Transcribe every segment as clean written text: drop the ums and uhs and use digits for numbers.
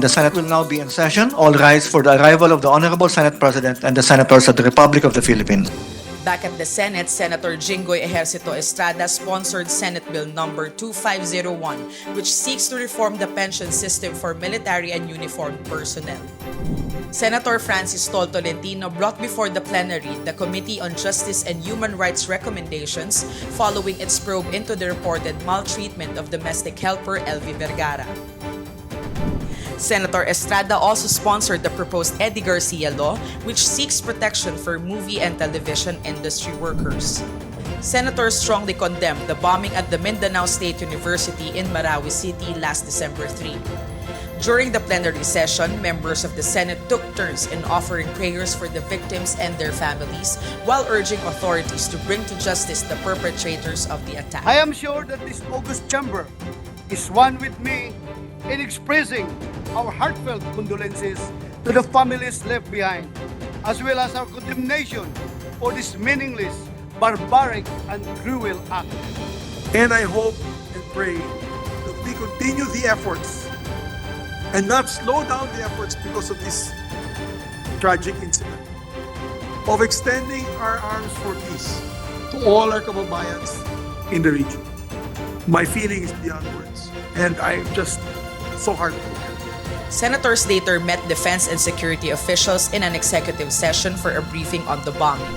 The Senate will now be in session. All rise for the arrival of the Honorable Senate President and the Senators of the Republic of the Philippines. Back at the Senate, Senator Jinggoy Ejercito Estrada sponsored Senate Bill number 2501, which seeks to reform the pension system for military and uniformed personnel. Senator Francis Tol Tolentino brought before the plenary the Committee on Justice and Human Rights recommendations following its probe into the reported maltreatment of domestic helper Elvie Vergara. Senator Estrada also sponsored the proposed Eddie Garcia law, which seeks protection for movie and television industry workers. Senators strongly condemned the bombing at the Mindanao State University in Marawi City last December 3. During the plenary session, members of the Senate took turns in offering prayers for the victims and their families while urging authorities to bring to justice the perpetrators of the attack. I am sure that this august chamber is one with me in expressing our heartfelt condolences to the families left behind, as well as our condemnation for this meaningless, barbaric, and cruel act. And I hope and pray that we continue the efforts and not slow down the efforts because of this tragic incident of extending our arms for peace to all our kababayans in the region. My feeling is beyond words, and I'm just so heartbroken. Senators later met defense and security officials in an executive session for a briefing on the bombing.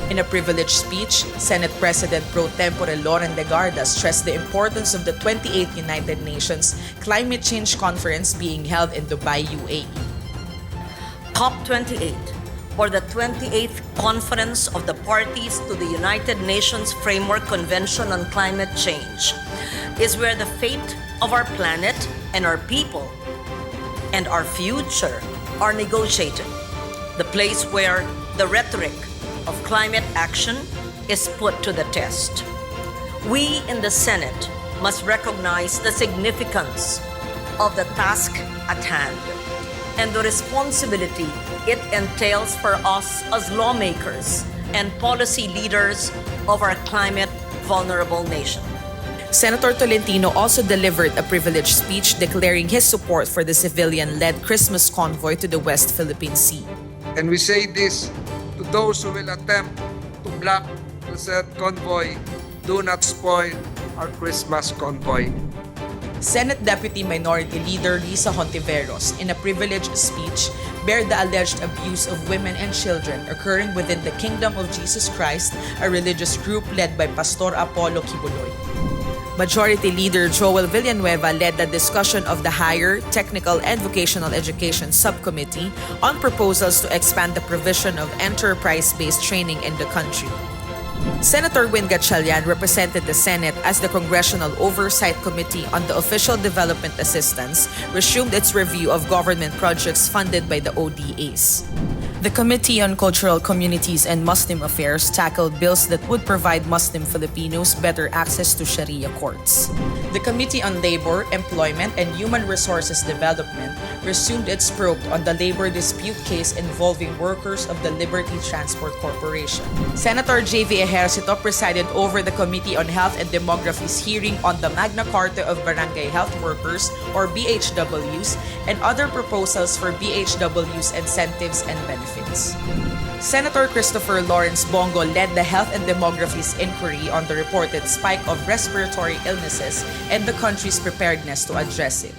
In a privileged speech, Senate President pro tempore Loren Legarda stressed the importance of the 28th United Nations Climate Change Conference being held in Dubai, UAE. COP28, or the 28th Conference of the Parties to the United Nations Framework Convention on Climate Change, is where the fate of our planet and our people and our future are negotiated. The place where the rhetoric of climate action is put to the test. We in the Senate must recognize the significance of the task at hand and the responsibility it entails for us as lawmakers and policy leaders of our climate vulnerable nation. Senator Tolentino also delivered a privileged speech declaring his support for the civilian-led Christmas convoy to the West Philippine Sea. And we say this to those who will attempt to block the said convoy: do not spoil our Christmas convoy. Senate Deputy Minority Leader Risa Hontiveros, in a privileged speech, bared the alleged abuse of women and children occurring within the Kingdom of Jesus Christ, a religious group led by Pastor Apollo Kibuloy. Majority Leader Joel Villanueva led the discussion of the Higher, Technical, and Vocational Education Subcommittee on proposals to expand the provision of enterprise-based training in the country. Senator Win Gatchalian represented the Senate as the Congressional Oversight Committee on the Official Development Assistance resumed its review of government projects funded by the ODAs. The Committee on Cultural Communities and Muslim Affairs tackled bills that would provide Muslim Filipinos better access to Sharia courts. The Committee on Labor, Employment, and Human Resources Development resumed its probe on the labor dispute case involving workers of the Liberty Transport Corporation. Senator J.V. Ejercito presided over the Committee on Health and Demography's hearing on the Magna Carta of Barangay Health Workers, or BHWs, and other proposals for BHWs' incentives and benefits. Senator Christopher Lawrence Bongo led the Health and Demography's inquiry on the reported spike of respiratory illnesses and the country's preparedness to address it.